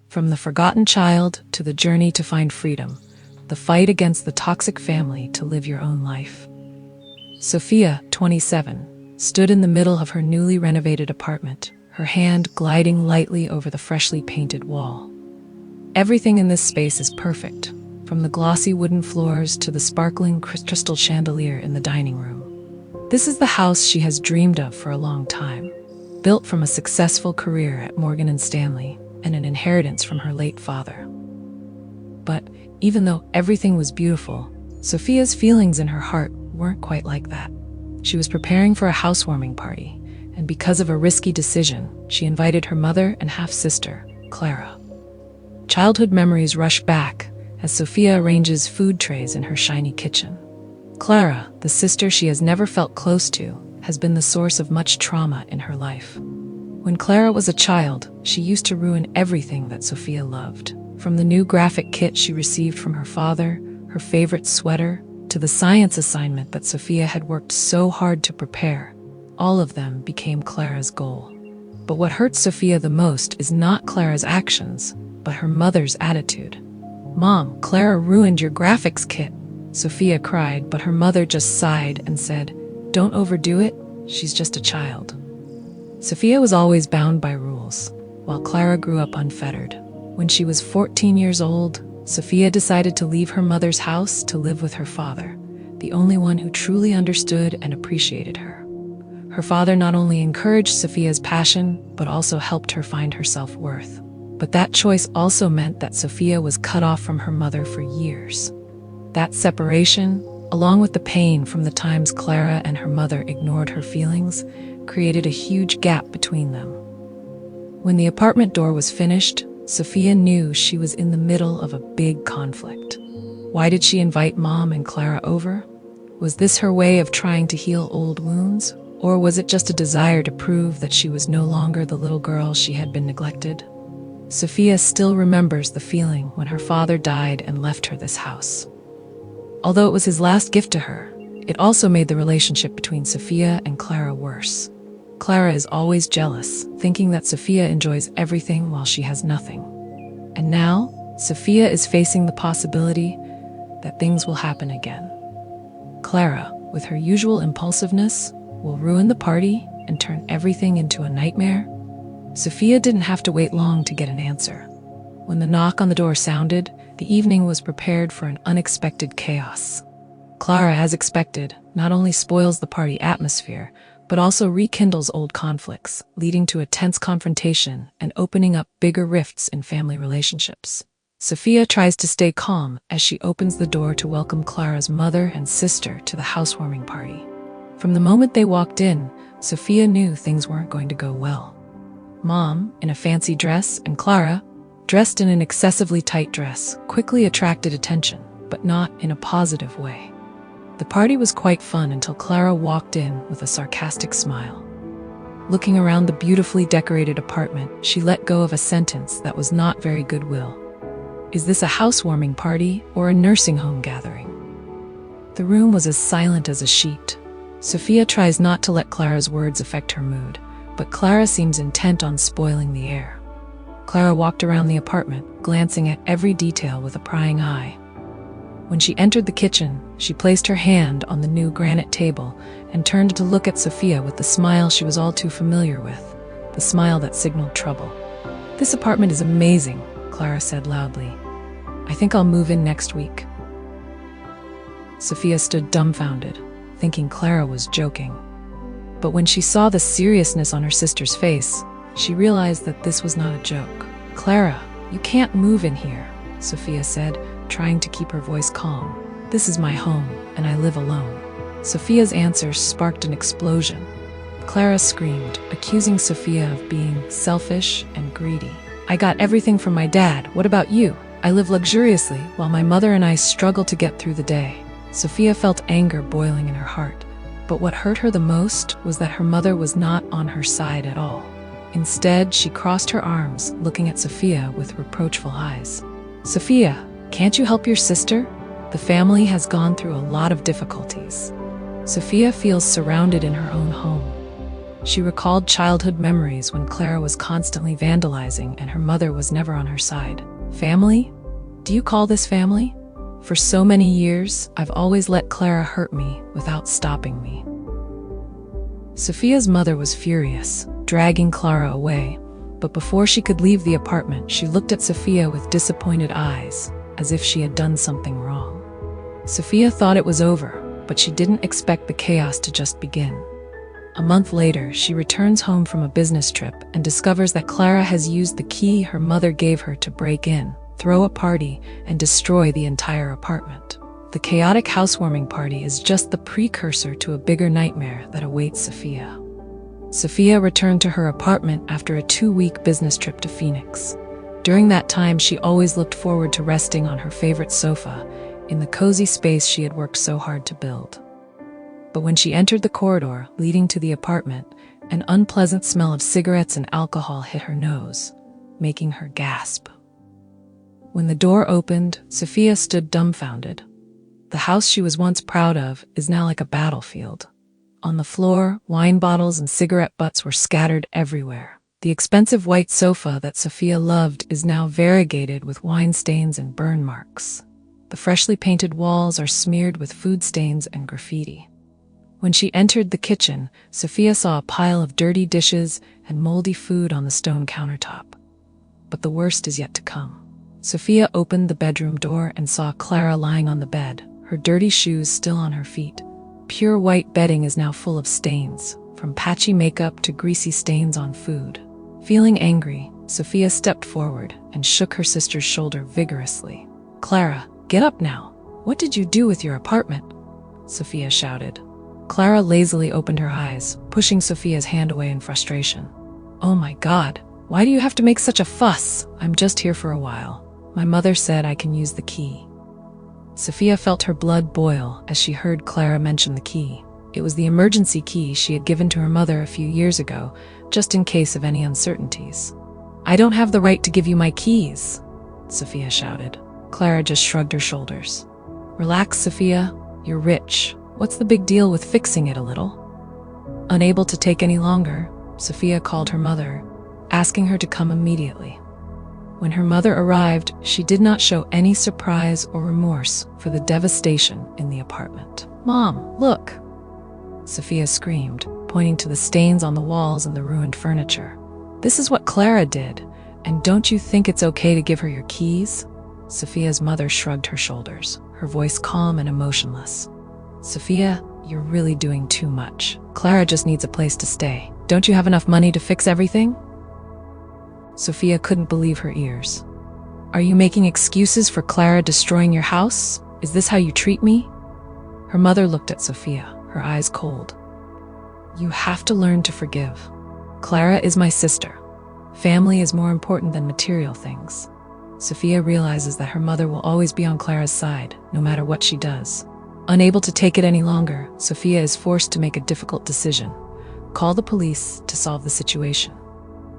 From the forgotten child to the journey to find freedom, the fight against the toxic family to live your own life. Sophia, 27, stood in the middle of her newly renovated apartment, her hand gliding lightly over the freshly painted wall. Everything in this space is perfect, from the glossy wooden floors to the sparkling crystal chandelier in the dining room. This is the house she has dreamed of for a long time, built from a successful career at Morgan & Stanley and an inheritance from her late father. But even though everything was beautiful, Sophia's feelings in her heart weren't quite like that. She was preparing for a housewarming party, and because of a risky decision, she invited her mother and half-sister, Clara. Childhood memories rush back as Sophia arranges food trays in her shiny kitchen. Clara, the sister she has never felt close to, has been the source of much trauma in her life. When Clara was a child, she used to ruin everything that Sophia loved. From the new graphic kit she received from her father, her favorite sweater, to the science assignment that Sophia had worked so hard to prepare, all of them became Clara's goal. But what hurts Sophia the most is not Clara's actions, but her mother's attitude. "Mom, Clara ruined your graphics kit," Sophia cried, but her mother just sighed and said, "Don't overdo it, she's just a child." Sophia was always bound by rules, while Clara grew up unfettered. When she was 14 years old, Sophia decided to leave her mother's house to live with her father, the only one who truly understood and appreciated her. Her father not only encouraged Sophia's passion, but also helped her find her self-worth. But that choice also meant that Sophia was cut off from her mother for years. That separation, along with the pain from the times Clara and her mother ignored her feelings, created a huge gap between them. When the apartment door was finished, Sophia knew she was in the middle of a big conflict. Why did she invite Mom and Clara over? Was this her way of trying to heal old wounds? Or was it just a desire to prove that she was no longer the little girl she had been neglected? Sophia still remembers the feeling when her father died and left her this house. Although it was his last gift to her, it also made the relationship between Sophia and Clara worse. Clara is always jealous, thinking that Sophia enjoys everything while she has nothing. And now, Sophia is facing the possibility that things will happen again. Clara, with her usual impulsiveness, will ruin the party and turn everything into a nightmare. Sophia didn't have to wait long to get an answer. When the knock on the door sounded, the evening was prepared for an unexpected chaos. Clara, as expected, not only spoils the party atmosphere, but also rekindles old conflicts, leading to a tense confrontation and opening up bigger rifts in family relationships. Sophia tries to stay calm as she opens the door to welcome Clara's mother and sister to the housewarming party. From the moment they walked in, Sophia knew things weren't going to go well. Mom, in a fancy dress, and Clara, dressed in an excessively tight dress, quickly attracted attention, but not in a positive way. The party was quite fun until Clara walked in with a sarcastic smile. Looking around the beautifully decorated apartment, she let go of a sentence that was not very goodwill. "Is this a housewarming party or a nursing home gathering?" The room was as silent as a sheet. Sophia tries not to let Clara's words affect her mood, but Clara seems intent on spoiling the air. Clara walked around the apartment, glancing at every detail with a prying eye. When she entered the kitchen, she placed her hand on the new granite table and turned to look at Sophia with the smile she was all too familiar with, the smile that signaled trouble. "This apartment is amazing," Clara said loudly. "I think I'll move in next week." Sophia stood dumbfounded, thinking Clara was joking. But when she saw the seriousness on her sister's face, she realized that this was not a joke. "Clara, you can't move in here," Sophia said, trying to keep her voice calm. "This is my home, and I live alone." Sophia's answer sparked an explosion. Clara screamed, accusing Sophia of being selfish and greedy. "I got everything from my dad. What about you? I live luxuriously, while my mother and I struggle to get through the day." Sophia felt anger boiling in her heart. But what hurt her the most was that her mother was not on her side at all. Instead, she crossed her arms, looking at Sophia with reproachful eyes. "Sophia, can't you help your sister? The family has gone through a lot of difficulties." Sophia feels surrounded in her own home. She recalled childhood memories when Clara was constantly vandalizing and her mother was never on her side. Family? Do you call this family? For so many years, I've always let Clara hurt me without stopping me. Sophia's mother was furious, dragging Clara away, but before she could leave the apartment, she looked at Sophia with disappointed eyes, as if she had done something wrong. Sophia thought it was over, but she didn't expect the chaos to just begin. A month later, she returns home from a business trip and discovers that Clara has used the key her mother gave her to break in, throw a party, and destroy the entire apartment. The chaotic housewarming party is just the precursor to a bigger nightmare that awaits Sophia. Sophia returned to her apartment after a 2-week business trip to Phoenix. During that time, she always looked forward to resting on her favorite sofa, in the cozy space she had worked so hard to build. But when she entered the corridor leading to the apartment, an unpleasant smell of cigarettes and alcohol hit her nose, making her gasp. When the door opened, Sophia stood dumbfounded. The house she was once proud of is now like a battlefield. On the floor, wine bottles and cigarette butts were scattered everywhere. The expensive white sofa that Sophia loved is now variegated with wine stains and burn marks. The freshly painted walls are smeared with food stains and graffiti. When she entered the kitchen, Sophia saw a pile of dirty dishes and moldy food on the stone countertop. But the worst is yet to come. Sophia opened the bedroom door and saw Clara lying on the bed, her dirty shoes still on her feet. Pure white bedding is now full of stains, from patchy makeup to greasy stains on food. Feeling angry, Sophia stepped forward and shook her sister's shoulder vigorously. "Clara, get up now. What did you do with your apartment?" Sophia shouted. Clara lazily opened her eyes, pushing Sophia's hand away in frustration. "Oh my God, why do you have to make such a fuss? I'm just here for a while. My mother said I can use the key." Sophia felt her blood boil as she heard Clara mention the key. It was the emergency key she had given to her mother a few years ago, just in case of any uncertainties. "I don't have the right to give you my keys," Sophia shouted. Clara just shrugged her shoulders. "Relax, Sophia. You're rich. What's the big deal with fixing it a little?" Unable to take any longer, Sophia called her mother, asking her to come immediately. When her mother arrived, she did not show any surprise or remorse for the devastation in the apartment. "Mom, look!" Sophia screamed, pointing to the stains on the walls and the ruined furniture. "This is what Clara did, and don't you think it's okay to give her your keys?" Sophia's mother shrugged her shoulders, her voice calm and emotionless. "Sophia, you're really doing too much. Clara just needs a place to stay. Don't you have enough money to fix everything?" Sophia couldn't believe her ears. "Are you making excuses for Clara destroying your house? Is this how you treat me?" Her mother looked at Sophia, her eyes cold. "You have to learn to forgive. Clara is my sister. Family is more important than material things." Sophia realizes that her mother will always be on Clara's side, no matter what she does. Unable to take it any longer, Sophia is forced to make a difficult decision: call the police to solve the situation.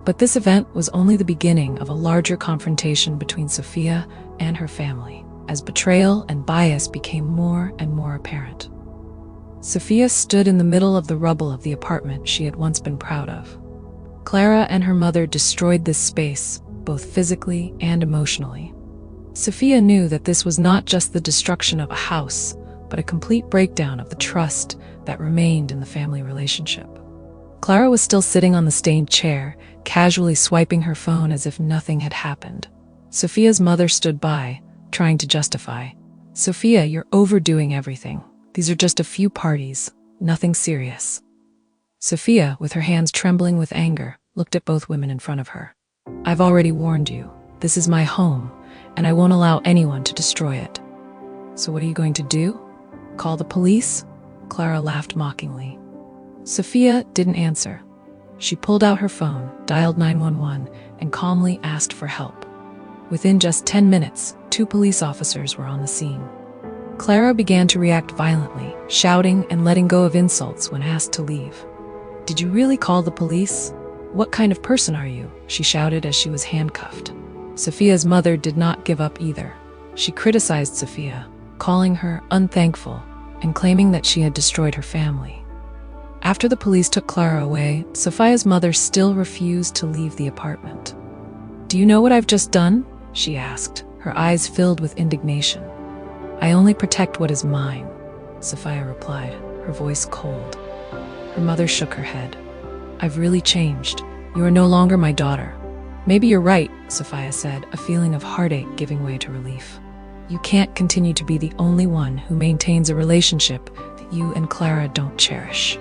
But this event was only the beginning of a larger confrontation between Sophia and her family, as betrayal and bias became more and more apparent. Sophia stood in the middle of the rubble of the apartment she had once been proud of. Clara and her mother destroyed this space, both physically and emotionally. Sophia knew that this was not just the destruction of a house, but a complete breakdown of the trust that remained in the family relationship. Clara was still sitting on the stained chair, casually swiping her phone as if nothing had happened. Sophia's mother stood by, trying to justify. "Sophia, you're overdoing everything. These are just a few parties, nothing serious." Sophia, with her hands trembling with anger, looked at both women in front of her. "I've already warned you. This is my home, and I won't allow anyone to destroy it." "So what are you going to do? Call the police?" Clara laughed mockingly. Sophia didn't answer. She pulled out her phone, dialed 911, and calmly asked for help. Within just 10 minutes, 2 police officers were on the scene. Clara began to react violently, shouting and letting go of insults when asked to leave. "Did you really call the police? What kind of person are you?" she shouted as she was handcuffed. Sophia's mother did not give up either. She criticized Sophia, calling her unthankful and claiming that she had destroyed her family. After the police took Clara away, Sophia's mother still refused to leave the apartment. "Do you know what I've just done?" she asked, her eyes filled with indignation. "I only protect what is mine," Sophia replied, her voice cold. Her mother shook her head. "I've really changed. You are no longer my daughter." "Maybe you're right," Sophia said, a feeling of heartache giving way to relief. "You can't continue to be the only one who maintains a relationship that you and Clara don't cherish."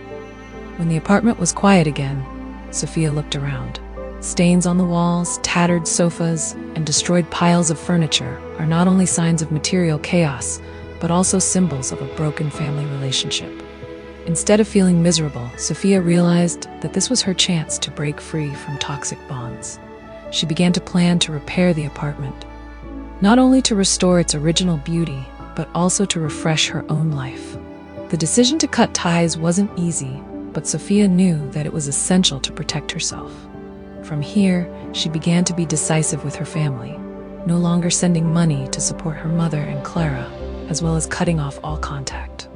When the apartment was quiet again, Sophia looked around. Stains on the walls, tattered sofas, and destroyed piles of furniture are not only signs of material chaos, but also symbols of a broken family relationship. Instead of feeling miserable, Sophia realized that this was her chance to break free from toxic bonds. She began to plan to repair the apartment, not only to restore its original beauty, but also to refresh her own life. The decision to cut ties wasn't easy, but Sophia knew that it was essential to protect herself. From here, she began to be decisive with her family, no longer sending money to support her mother and Clara, as well as cutting off all contact.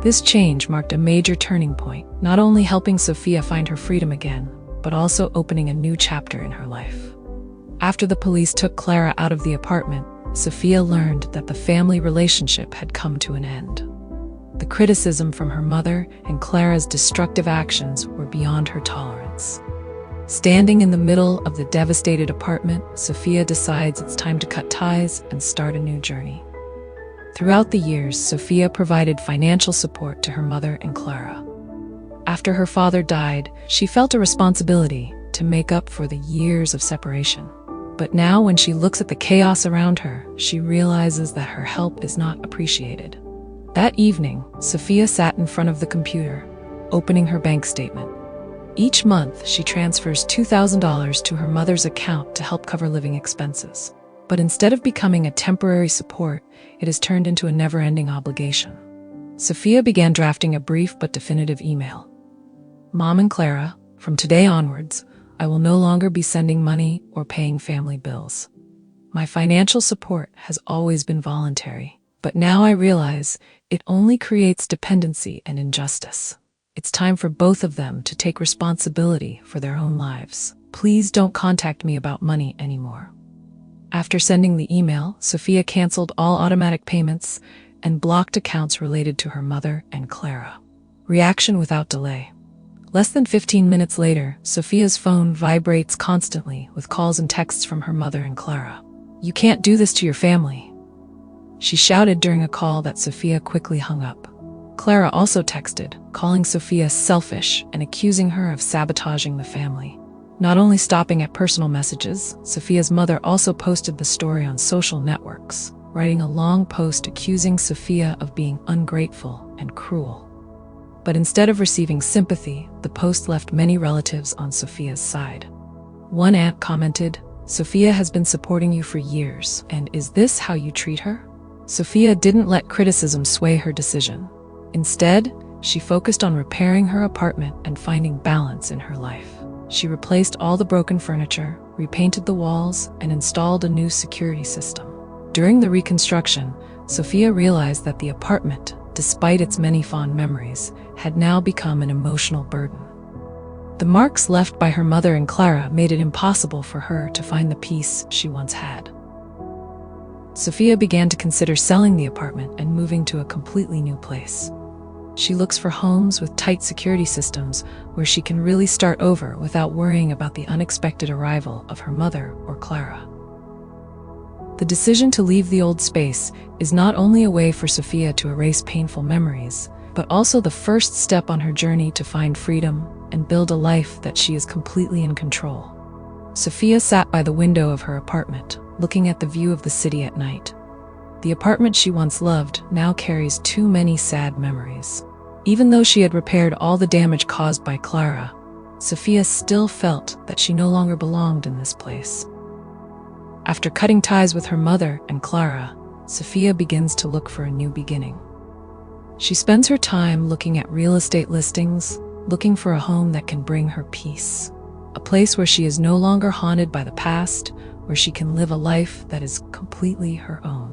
This change marked a major turning point, not only helping Sophia find her freedom again, but also opening a new chapter in her life. After the police took Clara out of the apartment, Sophia learned that the family relationship had come to an end. The criticism from her mother and Clara's destructive actions were beyond her tolerance. Standing in the middle of the devastated apartment, Sophia decides it's time to cut ties and start a new journey. Throughout the years, Sophia provided financial support to her mother and Clara. After her father died, she felt a responsibility to make up for the years of separation. But now, when she looks at the chaos around her, she realizes that her help is not appreciated. That evening, Sophia sat in front of the computer, opening her bank statement. Each month, she transfers $2,000 to her mother's account to help cover living expenses. But instead of becoming a temporary support, it has turned into a never-ending obligation. Sophia began drafting a brief but definitive email. "Mom and Clara, from today onwards, I will no longer be sending money or paying family bills. My financial support has always been voluntary, but now I realize it only creates dependency and injustice. It's time for both of them to take responsibility for their own lives. Please don't contact me about money anymore." After sending the email, Sophia canceled all automatic payments and blocked accounts related to her mother and Clara. Reaction without delay. Less than 15 minutes later, Sophia's phone vibrates constantly with calls and texts from her mother and Clara. "You can't do this to your family," she shouted during a call that Sophia quickly hung up. Clara also texted, calling Sophia selfish and accusing her of sabotaging the family. Not only stopping at personal messages, Sophia's mother also posted the story on social networks, writing a long post accusing Sophia of being ungrateful and cruel. But instead of receiving sympathy, the post left many relatives on Sophia's side. One aunt commented, "Sophia has been supporting you for years, and is this how you treat her?" Sophia didn't let criticism sway her decision. Instead, she focused on repairing her apartment and finding balance in her life. She replaced all the broken furniture, repainted the walls, and installed a new security system. During the reconstruction, Sophia realized that the apartment, despite its many fond memories, had now become an emotional burden. The marks left by her mother and Clara made it impossible for her to find the peace she once had. Sophia began to consider selling the apartment and moving to a completely new place. She looks for homes with tight security systems where she can really start over without worrying about the unexpected arrival of her mother or Clara. The decision to leave the old space is not only a way for Sophia to erase painful memories, but also the first step on her journey to find freedom and build a life that she is completely in control. Sophia sat by the window of her apartment, looking at the view of the city at night. The apartment she once loved now carries too many sad memories. Even though she had repaired all the damage caused by Clara, Sophia still felt that she no longer belonged in this place. After cutting ties with her mother and Clara, Sophia begins to look for a new beginning. She spends her time looking at real estate listings, looking for a home that can bring her peace. A place where she is no longer haunted by the past, where she can live a life that is completely her own.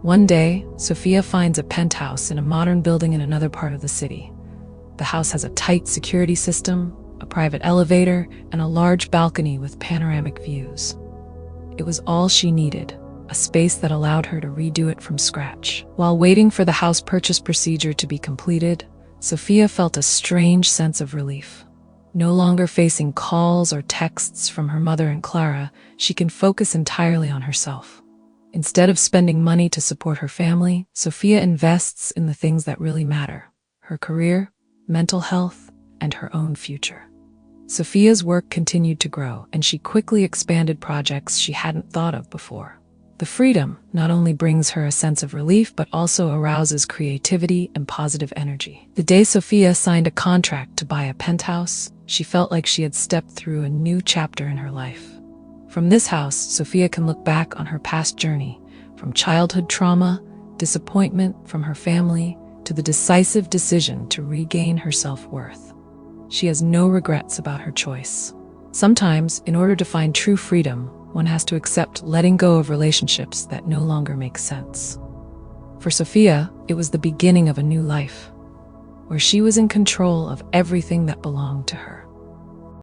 One day, Sophia finds a penthouse in a modern building in another part of the city. The house has a tight security system, a private elevator, and a large balcony with panoramic views. It was all she needed, a space that allowed her to redo it from scratch. While waiting for the house purchase procedure to be completed, Sophia felt a strange sense of relief. No longer facing calls or texts from her mother and Clara, she can focus entirely on herself. Instead of spending money to support her family, Sophia invests in the things that really matter: her career, mental health, and her own future. Sophia's work continued to grow, and she quickly expanded projects she hadn't thought of before. The freedom not only brings her a sense of relief, but also arouses creativity and positive energy. The day Sophia signed a contract to buy a penthouse, she felt like she had stepped through a new chapter in her life. From this house, Sophia can look back on her past journey, from childhood trauma, disappointment from her family, to the decisive decision to regain her self-worth. She has no regrets about her choice. Sometimes, in order to find true freedom, one has to accept letting go of relationships that no longer make sense. For Sophia, it was the beginning of a new life, where she was in control of everything that belonged to her.